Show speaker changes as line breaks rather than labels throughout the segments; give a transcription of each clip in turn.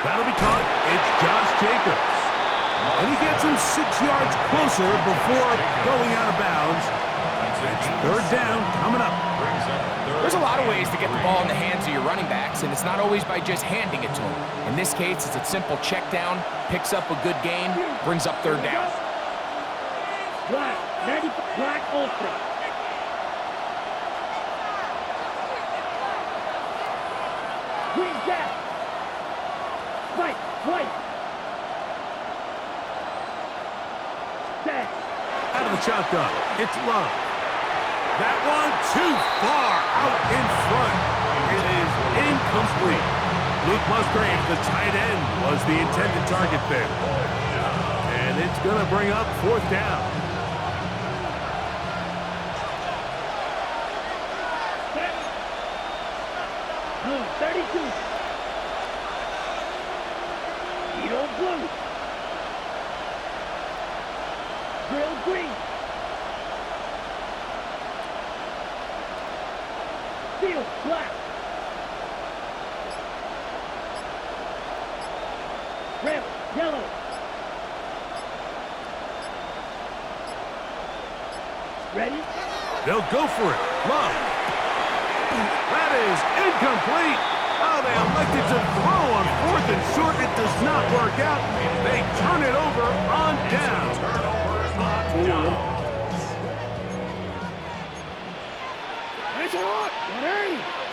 That'll be caught. It's Josh Jacobs. And he gets him 6 yards closer before going out of bounds. It's third down coming up.
There's a lot of ways to get the ball in the hands of your running backs, and it's not always by just handing it to them. In this case, it's a simple check down, picks up a good gain, brings up third down.
Black, 95, black ultra. Green jack. White, white. Dead.
Out of the shotgun, it's Love. That one too far out in front. It is incomplete. Luke Musgrave, the tight end, was the intended target there. And it's going to bring up fourth down.
Blue, 32. Edo blue. Grill green. Steel black. Red, yellow. Ready?
They'll go for it. Love. That is incomplete. Oh, they elected to throw on fourth and short. It does not work out. They turn it over on down.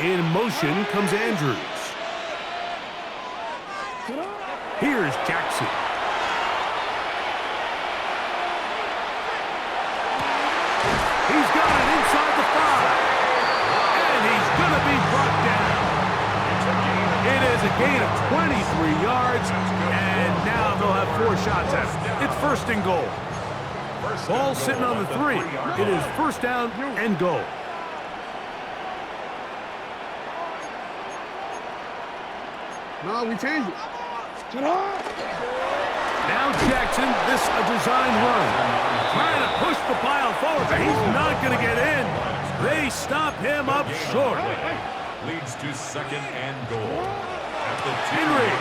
In motion comes Andrews. Here's Jackson. He's got it inside the 5. And he's going to be brought down. It is a gain of 23 yards. And now they'll have 4 shots at it. It's first and goal. Ball sitting on the 3. It is first down and goal.
No, we changed it.
Now Jackson, this a design run. Trying to push the pile forward, but he's not going to get in. They stop him up short.
Leads to second and goal. At the
Henry.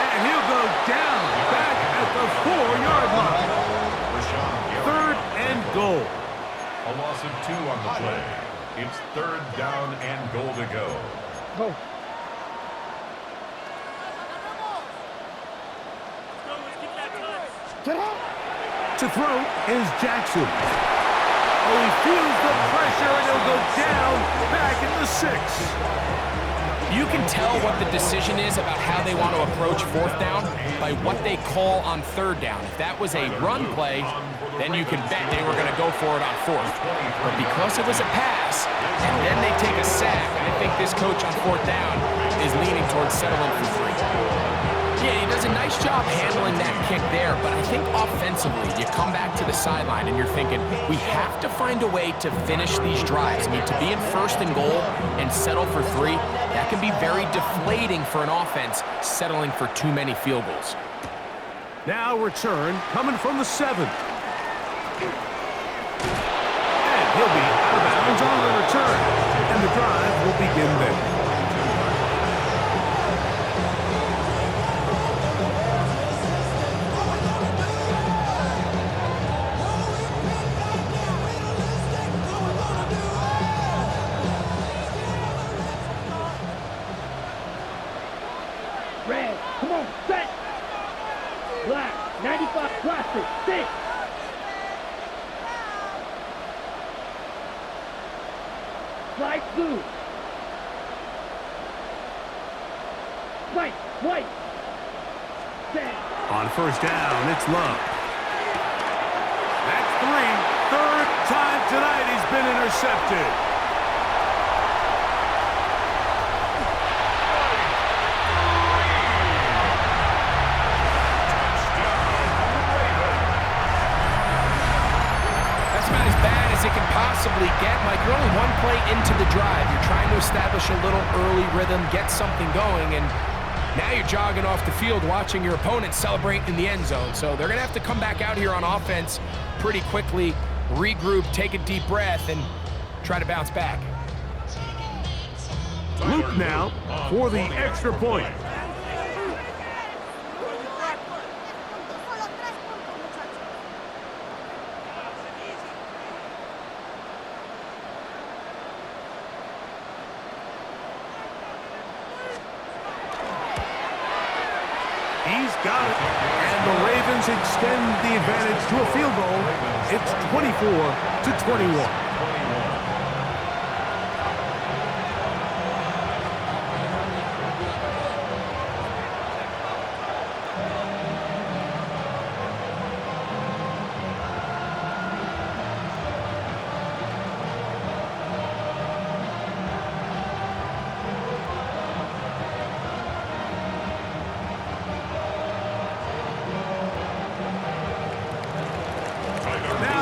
And he'll go down back at the 4-yard line. Third and goal.
A loss of 2 on the play. It's third down and goal to go.
Go.
To throw is Jackson. Oh, he feels the pressure, and he'll go down back at the 6.
You can tell what the decision is about how they want to approach fourth down by what they call on third down. If that was a run play, then you can bet they were going to go for it on fourth. But because it was a pass, and then they take a sack, I think this coach on fourth down is leaning towards settling for 3. Yeah, he does a nice job handling that kick there, but I think offensively, you come back to the sideline and you're thinking, we have to find a way to finish these drives. I mean, to be in first and goal and settle for 3, that can be very deflating for an offense settling for too many field goals.
Now return coming from the 7th. And he'll be out of bounds on the return. And the drive will begin there.
Red, come on, set. Black, 95, plastic, 6. Light blue. White, white. Set.
On first down, it's Love. That's 3. Third time tonight he's been intercepted.
As it can possibly get. Mike, you're only one play into the drive. You're trying to establish a little early rhythm, get something going, and now you're jogging off the field watching your opponent celebrate in the end zone. So they're going to have to come back out here on offense pretty quickly, regroup, take a deep breath, and try to bounce back.
Luke now for the extra point. He's got it. And the Ravens extend the advantage to a field goal. It's 24-21.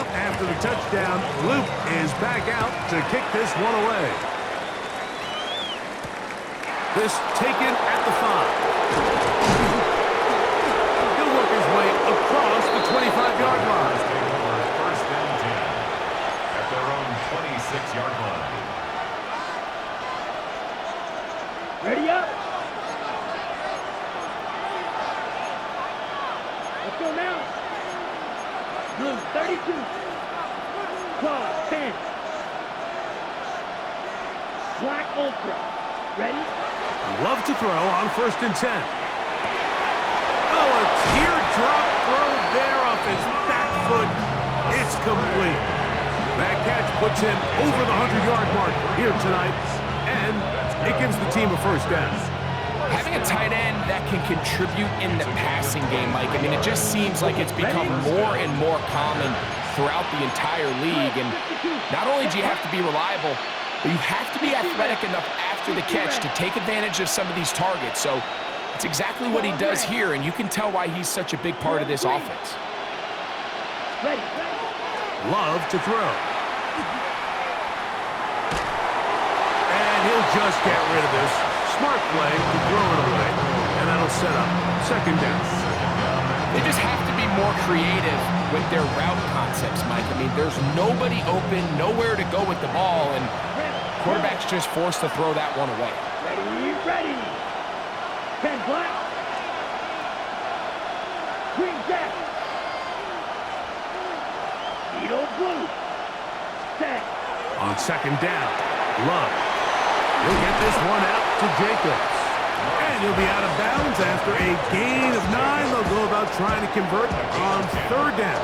After the touchdown, Luke is back out to kick this one away. This taken at the 5. He'll work his way across the 25-yard line.
First and 10 at their own 26-yard line.
Ready up. Let's go now. Blue 32. Claw 10. Black Ultra. Ready?
Love to throw on first and 10. Oh, a teardrop throw there off his back foot. It's complete. That catch puts him over the 100-yard mark here tonight, and it gives the team a first down.
Having a tight end that can contribute in the passing game, Mike, I mean, it just seems like it's become more and more common throughout the entire league. And not only do you have to be reliable, but you have to be athletic enough after the catch to take advantage of some of these targets. So it's exactly what he does here, and you can tell why he's such a big part of this offense.
Love to throw. And he'll just get rid of this. Smart play to throw it away, and that'll set up second down.
They just have to be more creative with their route concepts, Mike. I mean, there's nobody open, nowhere to go with the ball, and quarterback's just forced to throw that one away.
Ready. 10 black. Green jack. Needle blue. Set.
On second down, Love. He'll get this one out to Jacobs. And he'll be out of bounds after a gain of 9. They'll go about trying to convert on third down.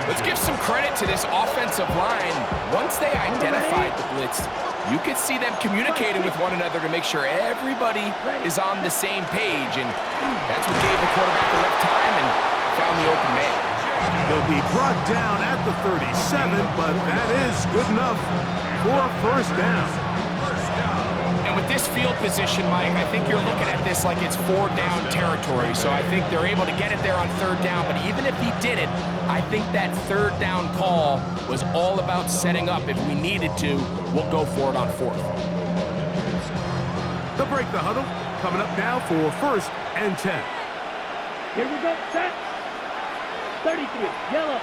Let's give some credit to this offensive line. Once they identified the blitz, you could see them communicating with one another to make sure everybody is on the same page. And that's what gave the quarterback enough time and found the open man.
He'll be brought down at the 37, but that is good enough for a first down.
And with this field position, Mike, I think you're looking at this like it's 4-down territory. So I think they're able to get it there on third down. But even if he didn't, I think that third down call was all about setting up. If we needed to, we'll go for it on fourth.
They'll break the huddle. Coming up now for first and 10.
Here we go. Set. 33. Yellow.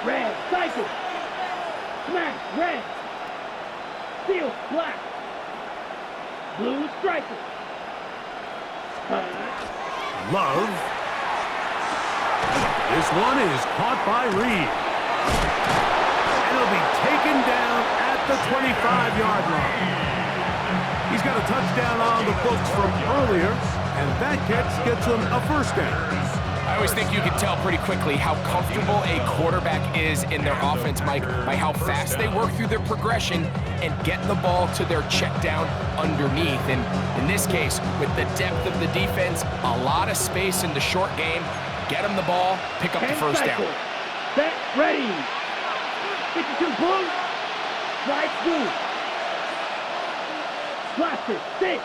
Red. Cycle. Smash. Red. Steel. Black. Blue. Striker.
Love. This one is caught by Reed. And it'll be taken down at the 25-yard line. He's got a touchdown on the books from earlier, and that catch gets him a first down.
I always think you can tell pretty quickly how comfortable a quarterback is in their offense, Mike, by how fast they work through their progression and get the ball to their check down underneath. And in this case, with the depth of the defense, a lot of space in the short game, get them the ball, pick up the first down.
Set, ready. 52 blue. Strike blue. Blaster, 6.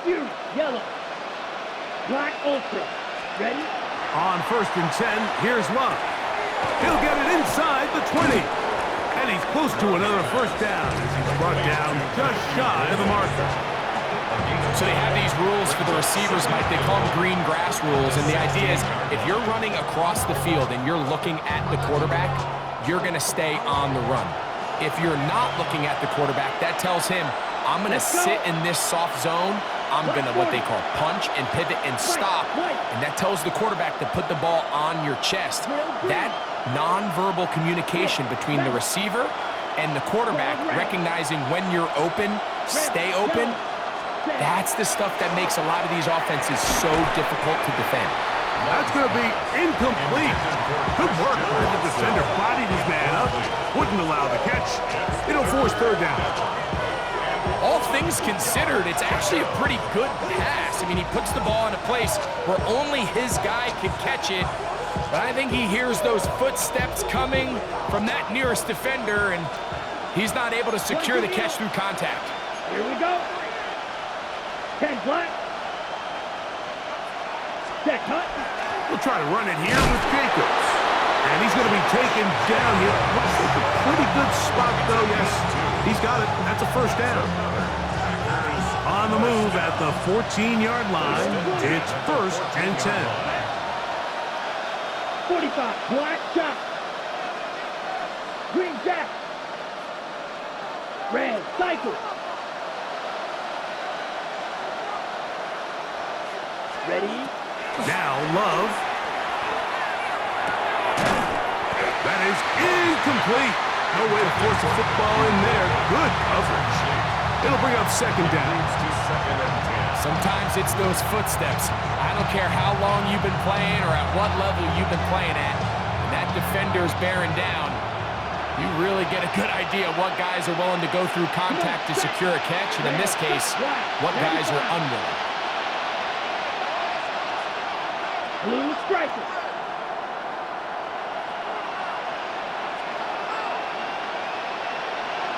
Fury, yellow. Black Ultra. Ready?
On first and 10, here's Love. He'll get it inside the 20. And he's close to another first down as he's brought down just shy of the marker.
So they have these rules for the receivers, Mike. They call them green grass rules. And the idea is if you're running across the field and you're looking at the quarterback, you're going to stay on the run. If you're not looking at the quarterback, that tells him, I'm going to sit in this soft zone. I'm going to what they call punch and pivot and stop. And that tells the quarterback to put the ball on your chest. That nonverbal communication between the receiver and the quarterback, recognizing when you're open, stay open, That's the stuff that makes a lot of these offenses so difficult to defend.
That's going to be incomplete. Good work by the defender. Bodied his man up. Wouldn't allow the catch. It'll force third down.
All things considered, it's actually a pretty good pass. I mean, he puts the ball in a place where only his guy can catch it. But I think he hears those footsteps coming from that nearest defender, and he's not able to secure the catch through contact.
Here we go. 10 black. Set cut.
We'll try to run it here with Jacobs. And he's going to be taken down here. Looks like a pretty good spot, though. Yes, he's got it. That's a first down. On the move at the 14-yard line, it's 1st and 10.
45. Black shot. Green jack. Red cycle. Ready?
Now Love. That is incomplete. No way to force a football in there. Good coverage. It'll bring up 2nd down.
Sometimes it's those footsteps. I don't care how long you've been playing or at what level you've been playing at. When that defender's bearing down, you really get a good idea of what guys are willing to go through contact to secure a catch, and in this case, what guys are unwilling.
Blue striker.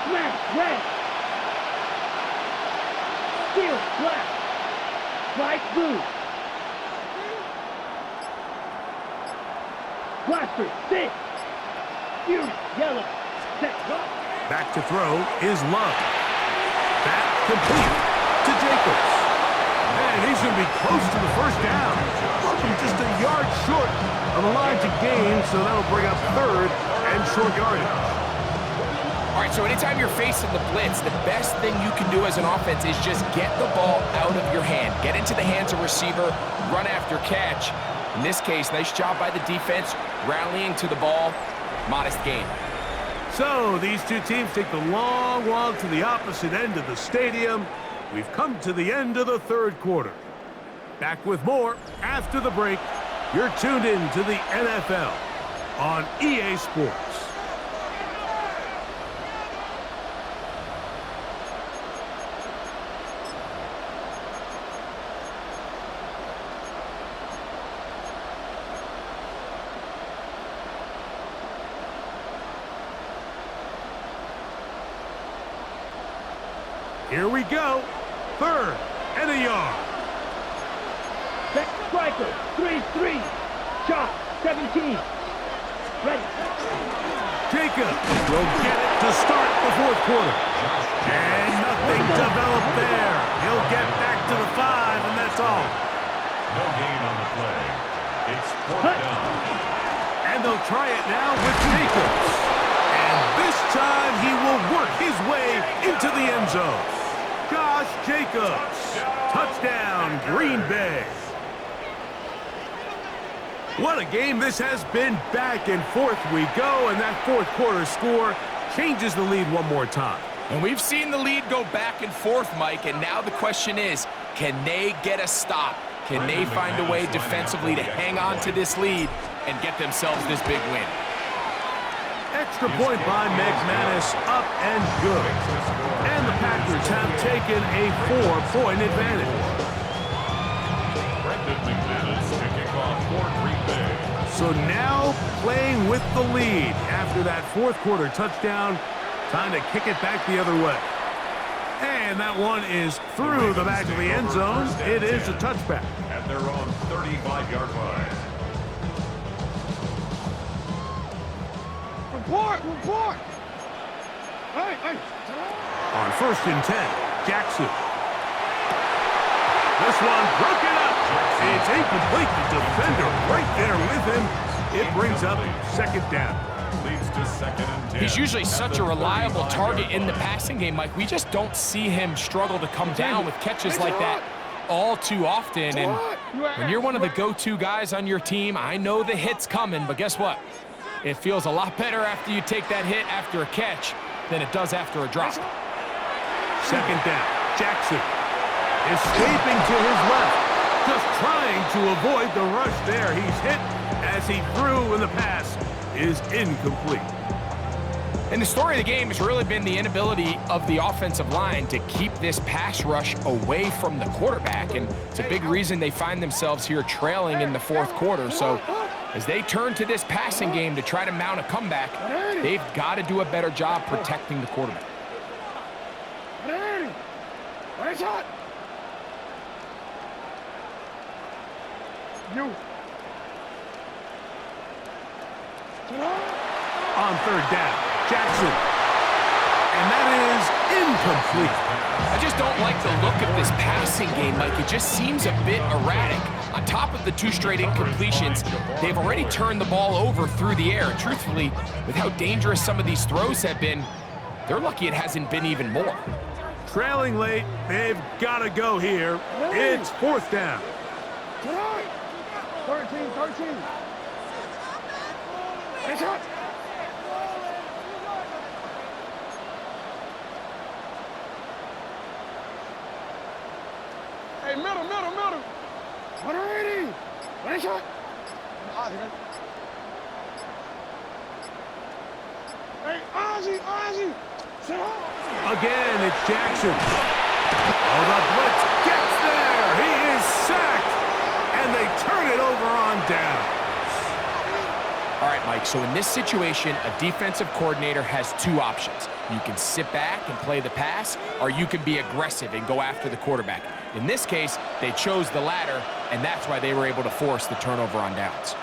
Smash red. Steel black. White blue. Blaster 6. Fury yellow. Set go.
Back to throw is Love. That complete to Jacobs. And he's going to be close to the first down. Probably just a yard short of the line to gain, so that'll bring up 3rd and short yardage.
All right, so anytime you're facing the blitz, the best thing you can do as an offense is just get the ball out of your hand. Get into the hands of receiver, run after catch. In this case, nice job by the defense, rallying to the ball. Modest gain.
So these two teams take the long walk to the opposite end of the stadium. We've come to the end of the 3rd quarter. Back with more after the break. You're tuned in to the NFL on EA Sports. Here we go. 3rd and a yard.
Set striker. 3-3. Shot 17. Ready.
Jacob will get it to start the 4th quarter. And nothing developed there. He'll get back to the 5, and that's all.
No gain on the play. It's 4th down.
And they'll try it now with Jacobs. And this time he will work his way into the end zone. Josh Jacobs. Touchdown, Green Bay. What a game this has been. Back and forth we go, and that 4th quarter score changes the lead one more time.
And we've seen the lead go back and forth, Mike, and now the question is, can they get a stop? Can they find a way defensively to hang on to this lead and get themselves this big win?
Extra point by McManus, up and good. And the Packers have taken a 4-point advantage. So now playing with the lead after that 4th quarter touchdown. Time to kick it back the other way. And that one is through the back of the end zone. It is a touchback.
At their own 35-yard line.
Report! Hey!
On 1st and 10, Jackson. This one broken up. It's incomplete. The defender right there with him. It brings up 2nd down.
Leads to 2nd and 10.
He's usually such a reliable target in the passing game, Mike. We just don't see him struggle to come down with catches like that all too often. And when you're one of the go-to guys on your team, I know the hit's coming, but guess what? It feels a lot better after you take that hit after a catch than it does after a drop.
2nd down, Jackson. Escaping to his left. Just trying to avoid the rush there. He's hit as he threw, and the pass is incomplete.
And the story of the game has really been the inability of the offensive line to keep this pass rush away from the quarterback. And it's a big reason they find themselves here trailing in the fourth quarter. So as they turn to this passing game to try to mount a comeback, they've got to do a better job protecting the quarterback.
On third down, Jackson. And that is incomplete.
I just don't like the look of this passing game, Mike. It just seems a bit erratic. On top of the 2 straight incompletions, they've already turned the ball over through the air. And truthfully, with how dangerous some of these throws have been, they're lucky it hasn't been even more.
Trailing late, they've got to go here. It's fourth down.
13. It's up. Hey, middle. 180. Nice shot. Hey, Ozzy. Sit up.
Again, it's Jackson. Oh, the blitz gets there. He is sacked. And they turn it over on down.
All right, Mike, so in this situation, a defensive coordinator has 2 options. You can sit back and play the pass, or you can be aggressive and go after the quarterback. In this case, they chose the latter, and that's why they were able to force the turnover on downs.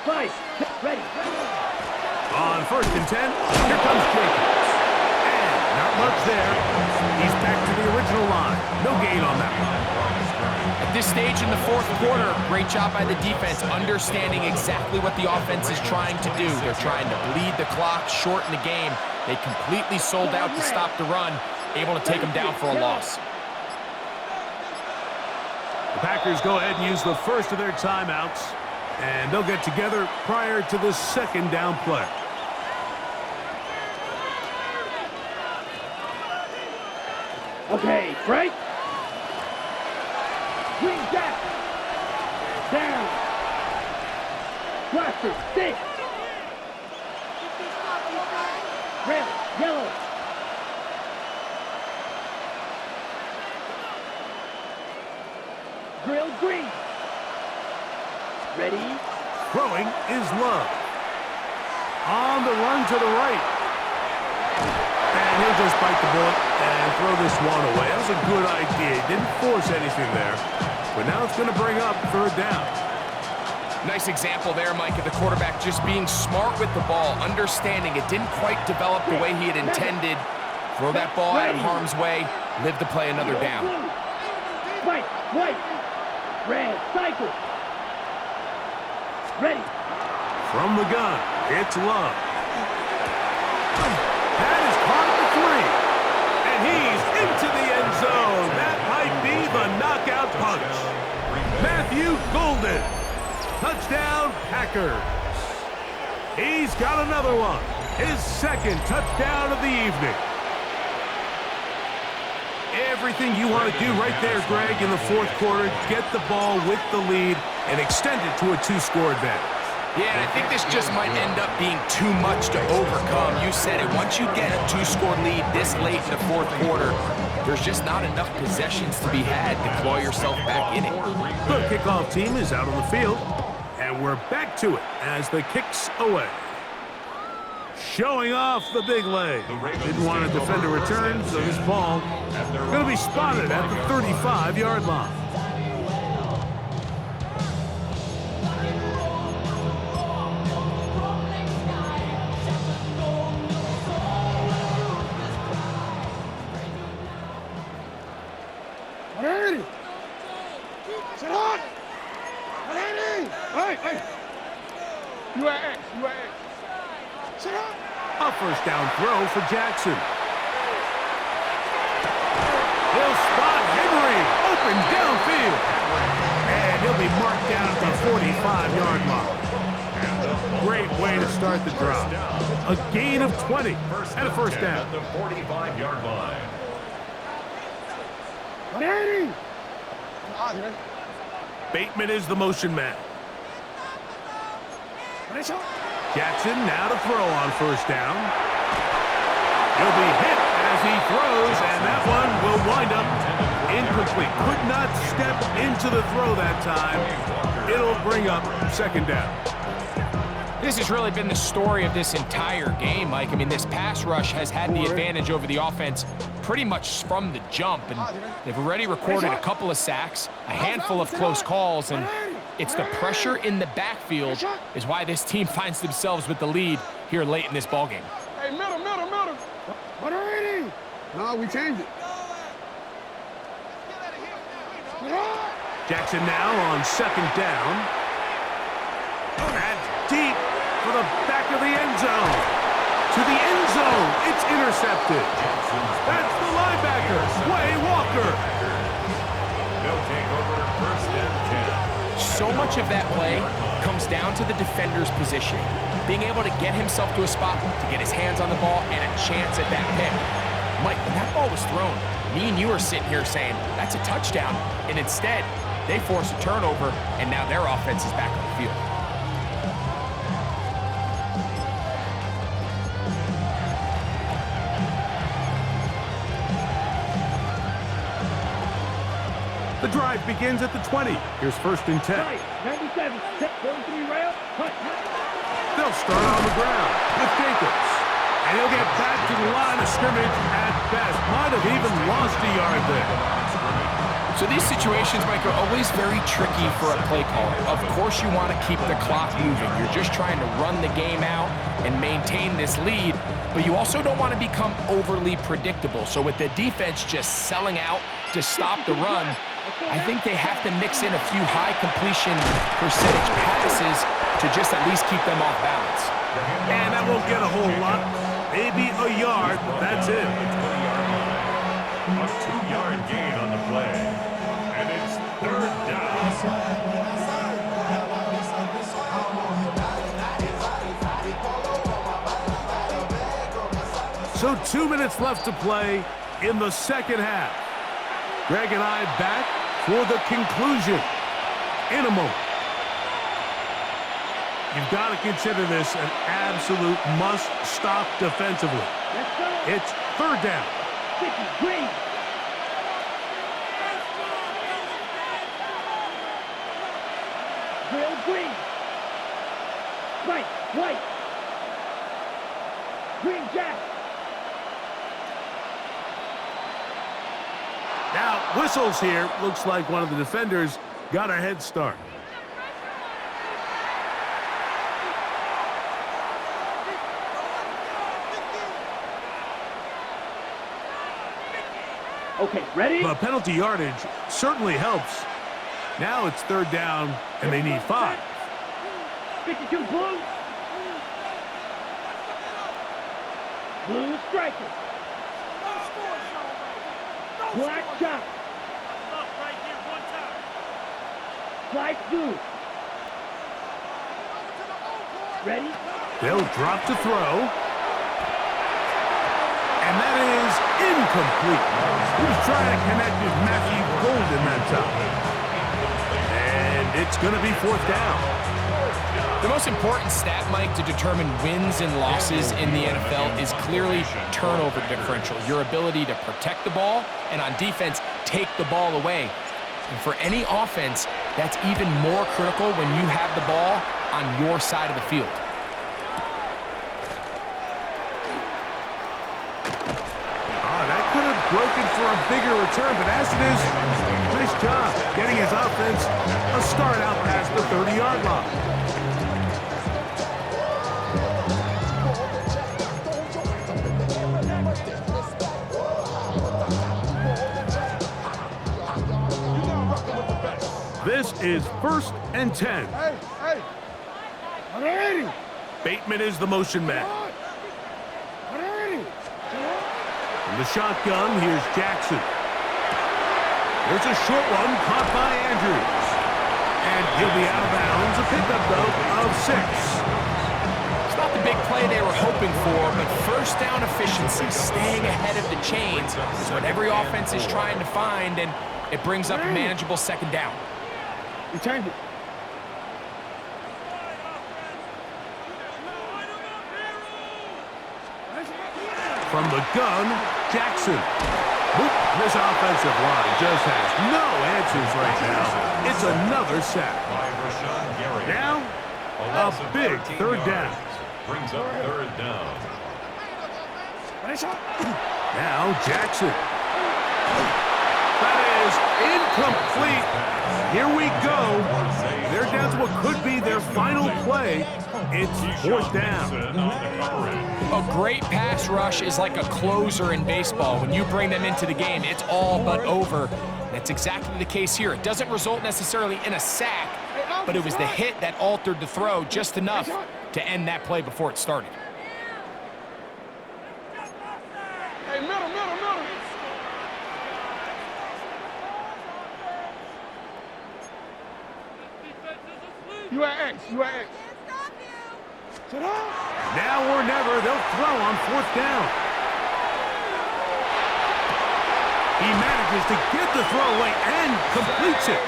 Five. Ready.
On first and 10, here comes Jacobs. And not much there. He's back to the original line. No gain on that one.
At this stage in the fourth quarter, great job by the defense, understanding exactly what the offense is trying to do. They're trying to bleed the clock, shorten the game. They completely sold out to stop the run, able to take them down for a loss.
The Packers go ahead and use the first of their timeouts, and they'll get together prior to the second down play.
Okay, Frank. Green Jack. Down. Blaster, stick. Red, yellow. Grill green. Ready?
Throwing is Love. On the run to the right. And he'll just bite the bullet and throw this one away. That was a good idea. He didn't force anything there. But now it's going to bring up third down.
Nice example there, Mike, of the quarterback just being smart with the ball, understanding it didn't quite develop the way he had intended. Throw that ball out of harm's way, live to play another down.
White, red, cycle. Ready.
From the gun, it's Love. That is caught at the 3. And he's into the end zone. That might be the knockout punch. Matthew Golden. Touchdown, Packers. He's got another one. His second touchdown of the evening. Everything you want to do right there, Greg, in the fourth quarter. Get the ball with the lead and extend it to a 2-score advantage.
Yeah, and I think this just might end up being too much to overcome. You said it. Once you get a 2-score lead this late in the fourth quarter, there's just not enough possessions to be had to claw yourself back in it.
The kickoff team is out on the field, and we're back to it as the kick's away. Showing off the big leg. Didn't want to defend a return, so this ball going to be spotted at the 35-yard line. A first down throw for Jackson. He'll spot Henry open downfield. And he'll be marked down at the 45-yard line. Great way to start the drive. A gain of 20 and a first down.
At the 45-yard line.
180.
Bateman is the motion man. Jackson now to throw on first down. He'll be hit as he throws, and that one will wind up incomplete. Could not step into the throw that time. It'll bring up second down.
This has really been the story of this entire game, Mike. I mean, this pass rush has had the advantage over the offense pretty much from the jump, and they've already recorded a couple of sacks, a handful of close calls, and it's the pressure in the backfield is why this team finds themselves with the lead here late in this ballgame.
Hey, middle. 180.
No, we changed it.
Jackson now on second down. And deep for the back of the end zone. To the end zone. It's intercepted. That's the linebacker, Way Walker.
They'll take over first and 10.
So much of that play comes down to the defender's positioning, being able to get himself to a spot to get his hands on the ball and a chance at that pick. Mike, when that ball was thrown, me and you are sitting here saying, that's a touchdown, and instead, they force a turnover, and now their offense is back on the field.
The drive begins at the 20. Here's first and 10.
97, 43 rail, cut.
They'll start on the ground with Jacobs. And he'll get back to the line of scrimmage at best. Might have even lost a yard there.
So these situations, Mike, are always very tricky for a play caller. Of course you want to keep the clock moving. You're just trying to run the game out and maintain this lead, but you also don't want to become overly predictable. So with the defense just selling out to stop the run, I think they have to mix in a few high completion percentage passes to just at least keep them off balance.
And that won't get a whole lot. Maybe a yard, but that's it.
A 2-yard gain on the play. And it's third down.
So 2 minutes left to play in the second half. Greg and I back for the conclusion in a moment. You've got to consider this an absolute must-stop defensively. It's third down.
Green. Real green. White. Green Jack.
Now, whistles here. Looks like one of the defenders got a head start.
Okay, ready?
The penalty yardage certainly helps. Now it's third down, and they need 5.
52 blue. Blue striker. Black chop. Black blue. Ready?
They'll drop to throw. And that is incomplete. He was trying to connect with Matthew Golden that time. And it's going to be fourth down.
The most important stat, Mike, to determine wins and losses in the NFL is clearly turnover differential, your ability to protect the ball, and on defense, take the ball away. And for any offense, that's even more critical when you have the ball on your side of the field.
That could have broken for a bigger return, but as it is, nice job getting his offense a start out past the 30-yard line. This is first and 10.
Hey. 180.
Bateman is the motion man.
180.
From the shotgun, here's Jackson. There's a short one caught by Andrews. And he'll be out of bounds. A pickup, though, of 6.
It's not play they were hoping for, but first down efficiency, staying ahead of the chains, is what every offense is trying to find, and it brings up a manageable second down.
You change it.
From the gun, Jackson. Oop, this offensive line just has no answers right now. It's another sack. Now, a big third down.
Brings up third down.
Now Jackson. That is incomplete. Here we go. They're down to what could be their final play. It's fourth down.
A great pass rush is like a closer in baseball. When you bring them into the game, it's all but over. That's exactly the case here. It doesn't result necessarily in a sack, but it was the hit that altered the throw just enough to end that play before it started.
Hey, middle. You at X. Sit up.
Now or never, they'll throw on fourth down. He manages to get the throw away and completes it.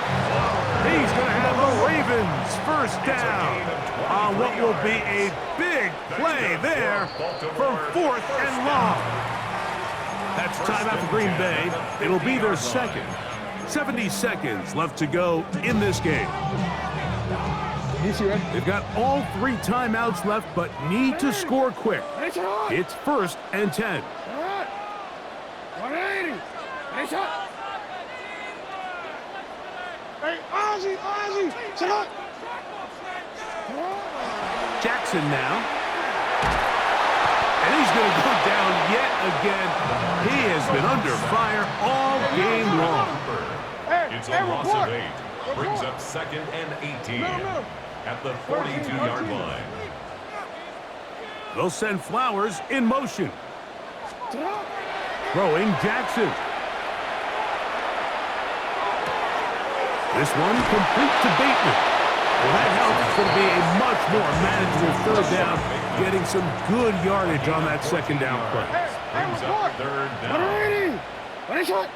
He's going to have the Ravens first down on what will be a big play there from fourth and long. That's timeout for Green Bay. It'll be their second. 70 seconds left to go in this game. They've got all 3 timeouts left, but need to score quick. It's first and 10.
180. Hey, Ozzy, sit up.
Jackson now. And he's going to go down yet again. He has been under fire all game long.
It's a loss of 8. Brings up second and 18 at the 42-yard line.
They'll send Flowers in motion. Throwing Jackson. This one complete to Bateman. Well, that helps. It's going to be a much more manageable third down, getting some good yardage on that second down play.
Brings up third down.
180.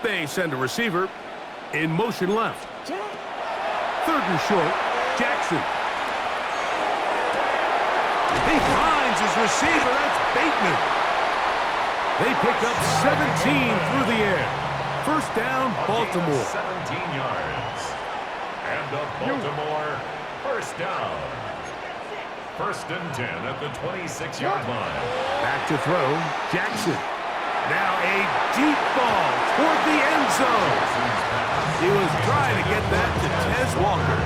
They send a receiver in motion left. Third and short, Jackson. He finds his receiver. That's Bateman. They pick up 17 through the air. First down, Baltimore.
17 yards. And the Baltimore first down. First and 10 at the 26-yard line.
Back to throw, Jackson. Now a deep ball toward the end zone. He was trying to get that to Tez Walker.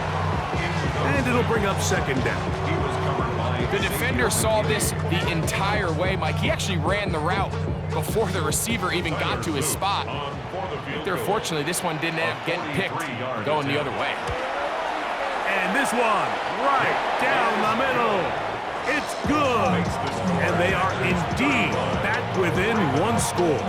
And it'll bring up second down.
The defender saw this the entire way, Mike. He actually ran the route before the receiver even got to his spot. Fortunately, this one didn't end up getting picked, going the other way.
And this one, right down the middle. It's good. And they are indeed back within one score.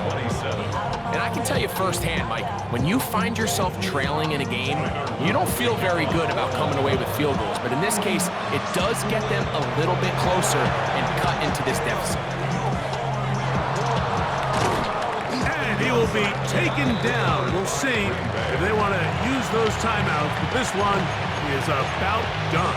And I can tell you firsthand, Mike, when you find yourself trailing in a game, you don't feel very good about coming away with field goals. But in this case, it does get them a little bit closer and cut into this deficit.
And he will be taken down. We'll see if they want to use those timeouts. But this one is about done.